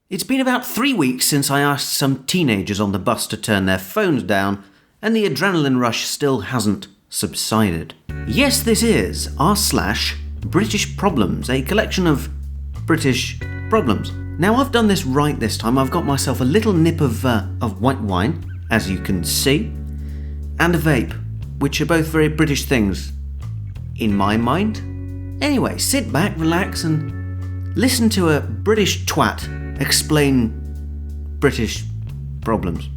It's been about 3 weeks since I asked some teenagers on the bus to turn their phones down, and the adrenaline rush still hasn't subsided. Yes, this is r/British Problems, a collection of British problems. Now, I've done this right this time. I've got myself a little nip of white wine, as you can see, and a vape, which are both very British things, in my mind. Anyway, sit back, relax, and listen to a British twat explain British problems.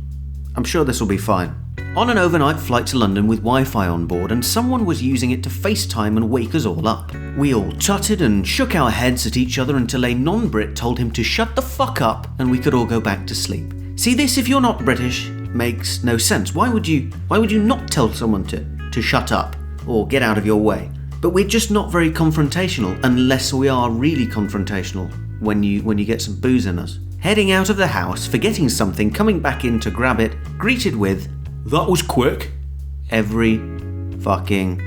I'm sure this will be fine. On an overnight flight to London with Wi-Fi on board, and someone was using it to FaceTime and wake us all up. We all tutted and shook our heads at each other until a non-Brit told him to shut the fuck up and we could all go back to sleep. See, this, if you're not British, makes no sense. Why would you not tell someone to shut up or get out of your way? But we're just not very confrontational, unless we are really confrontational when you get some booze in us. Heading out of the house, forgetting something, coming back in to grab it, greeted with, "That was quick," every fucking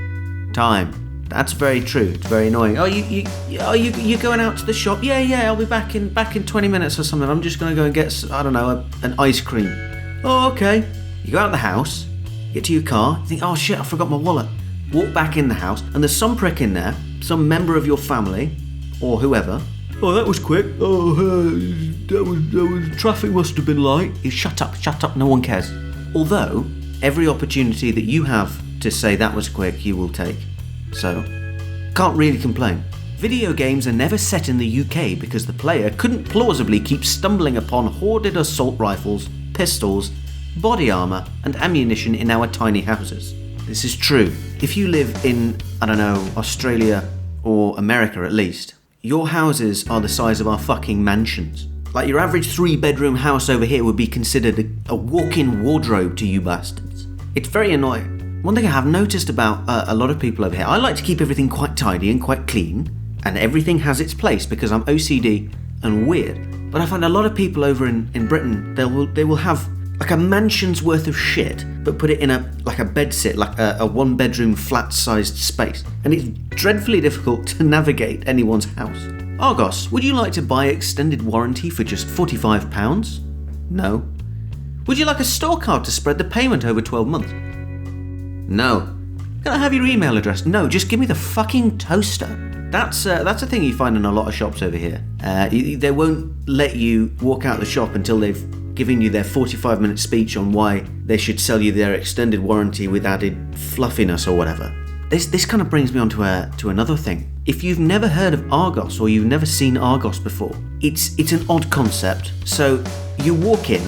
time. That's very true. It's very annoying. Oh, you going out to the shop? Yeah, I'll be back in 20 minutes or something. I'm just gonna go and get, I don't know, an ice cream. Oh, okay. You go out of the house, get to your car, you think, oh shit, I forgot my wallet. Walk back in the house, and there's some prick in there, some member of your family, or whoever. Oh, that was quick. Oh, that was traffic must have been light. You shut up, no one cares. Although, every opportunity that you have to say that was quick, you will take. So, can't really complain. Video games are never set in the UK because the player couldn't plausibly keep stumbling upon hoarded assault rifles, pistols, body armour, and ammunition in our tiny houses. This is true. If you live in, I don't know, Australia or America at least, your houses are the size of our fucking mansions. Like your average 3-bedroom house over here would be considered a walk-in wardrobe to you bastards. It's very annoying. One thing I have noticed about a lot of people over here, I like to keep everything quite tidy and quite clean, and everything has its place because I'm OCD and weird. But I find a lot of people over in Britain, they will have like a mansion's worth of shit, but put it in a bedsit, like a 1-bedroom flat-sized space. And it's dreadfully difficult to navigate anyone's house. Argos, would you like to buy extended warranty for just £45? No. Would you like a store card to spread the payment over 12 months? No. Can I have your email address? No, just give me the fucking toaster. That's a thing you find in a lot of shops over here. They won't let you walk out the shop until they've given you their 45-minute speech on why they should sell you their extended warranty with added fluffiness or whatever. This kind of brings me on to another thing. If you've never heard of Argos or you've never seen Argos before, it's an odd concept. So you walk in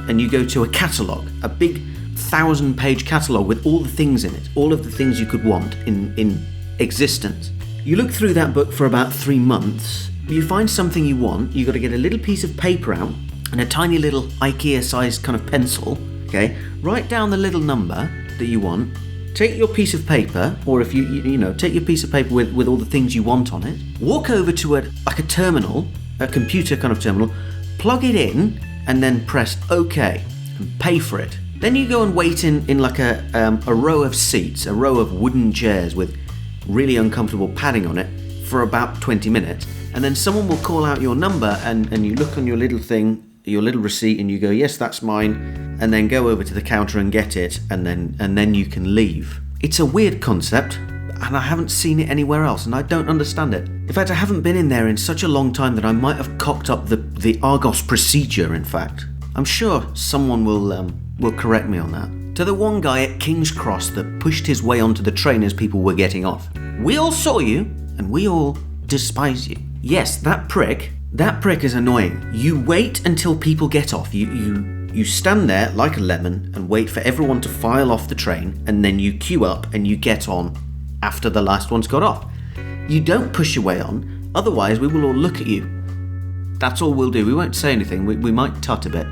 and you go to a catalogue, a big 1,000-page catalogue with all the things in it, all of the things you could want in existence. You look through that book for about 3 months, you find something you want, you've got to get a little piece of paper out and a tiny little IKEA-sized kind of pencil, okay? Write down the little number that you want, take your piece of paper, or if you take your piece of paper with all the things you want on it, walk over to a terminal, a computer kind of terminal, plug it in, and then press OK, and pay for it. Then you go and wait in like a row of seats, a row of wooden chairs with really uncomfortable padding on it for about 20 minutes. And then someone will call out your number and you look on your little thing, your little receipt, and you go, yes, that's mine, and then go over to the counter and get it, and then you can leave. It's a weird concept, and I haven't seen it anywhere else, and I don't understand it. In fact, I haven't been in there in such a long time that I might have cocked up the Argos procedure, in fact. I'm sure someone will correct me on that. To the one guy at King's Cross that pushed his way onto the train as people were getting off. We all saw you, and we all despise you. Yes, that prick is annoying. You wait until people get off. You stand there like a lemon and wait for everyone to file off the train, and then you queue up and you get on after the last one's got off. You don't push your way on, otherwise we will all look at you. That's all we'll do. We won't say anything. We might tut a bit,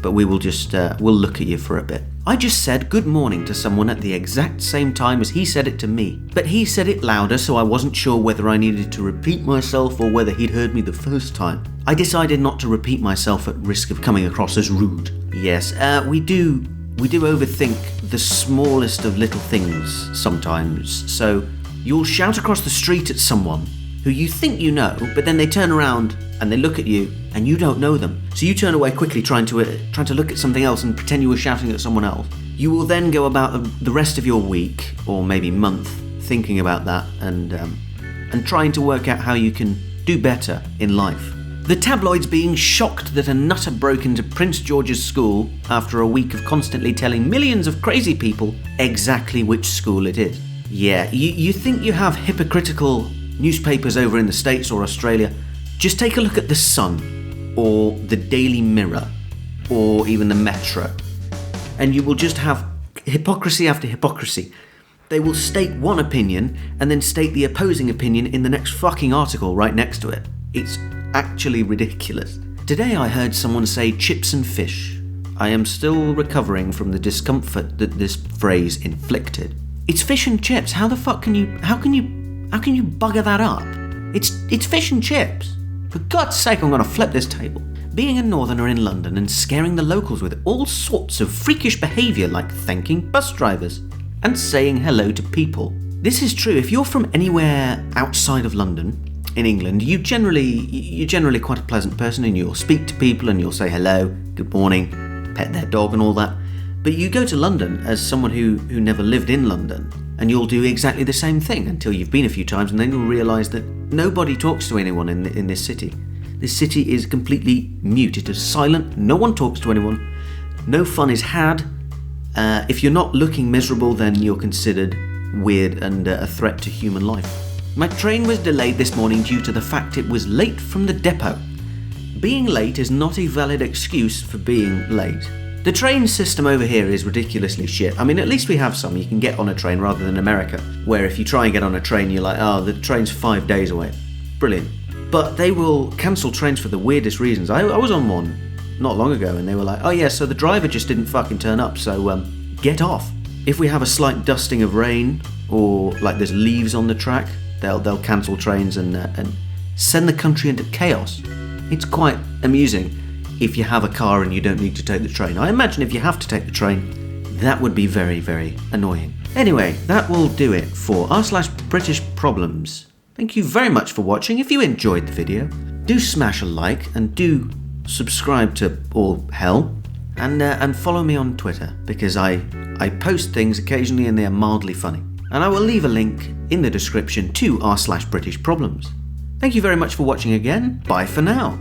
but we will just we'll look at you for a bit. I just said good morning to someone at the exact same time as he said it to me, but he said it louder, so I wasn't sure whether I needed to repeat myself or whether he'd heard me the first time. I decided not to repeat myself at risk of coming across as rude. Yes, we do overthink the smallest of little things sometimes. So you'll shout across the street at someone who you think you know, but then they turn around and they look at you and you don't know them. So you turn away quickly trying to look at something else and pretend you were shouting at someone else. You will then go about the rest of your week, or maybe month, thinking about that and trying to work out how you can do better in life. The tabloids being shocked that a nutter broke into Prince George's school after a week of constantly telling millions of crazy people exactly which school it is. Yeah, you think you have hypocritical newspapers over in the States or Australia? Just take a look at The Sun, or the Daily Mirror, or even the Metro, and you will just have hypocrisy after hypocrisy. They will state one opinion and then state the opposing opinion in the next fucking article right next to it. It's actually ridiculous. Today I heard someone say chips and fish. I am still recovering from the discomfort that this phrase inflicted. It's fish and chips. How the fuck can you bugger that up? It's fish and chips. For God's sake, I'm gonna flip this table. Being a northerner in London and scaring the locals with all sorts of freakish behaviour like thanking bus drivers and saying hello to people. This is true. If you're from anywhere outside of London, in England, you're generally quite a pleasant person, and you'll speak to people and you'll say hello, good morning, pet their dog and all that. But you go to London as someone who never lived in London, and you'll do exactly the same thing until you've been a few times, and then you'll realise that nobody talks to anyone in this city. This city is completely mute. It is silent. No one talks to anyone. No fun is had. If you're not looking miserable, then you're considered weird and a threat to human life. My train was delayed this morning due to the fact it was late from the depot. Being late is not a valid excuse for being late. The train system over here is ridiculously shit. I mean, at least we have some. You can get on a train rather than America, where if you try and get on a train, you're like, oh, the train's 5 days away. Brilliant. But they will cancel trains for the weirdest reasons. I was on one not long ago, and they were like, oh yeah, so the driver just didn't fucking turn up, so get off. If we have a slight dusting of rain, or like there's leaves on the track, they'll cancel trains and send the country into chaos. It's quite amusing if you have a car and you don't need to take the train. I imagine if you have to take the train, that would be very, very annoying. Anyway, that will do it for r/British Problems. Thank you very much for watching. If you enjoyed the video, do smash a like and do subscribe to All Hell, and follow me on Twitter, because I post things occasionally and they are mildly funny. And I will leave a link in the description to r/British Problems. Thank you very much for watching again. Bye for now.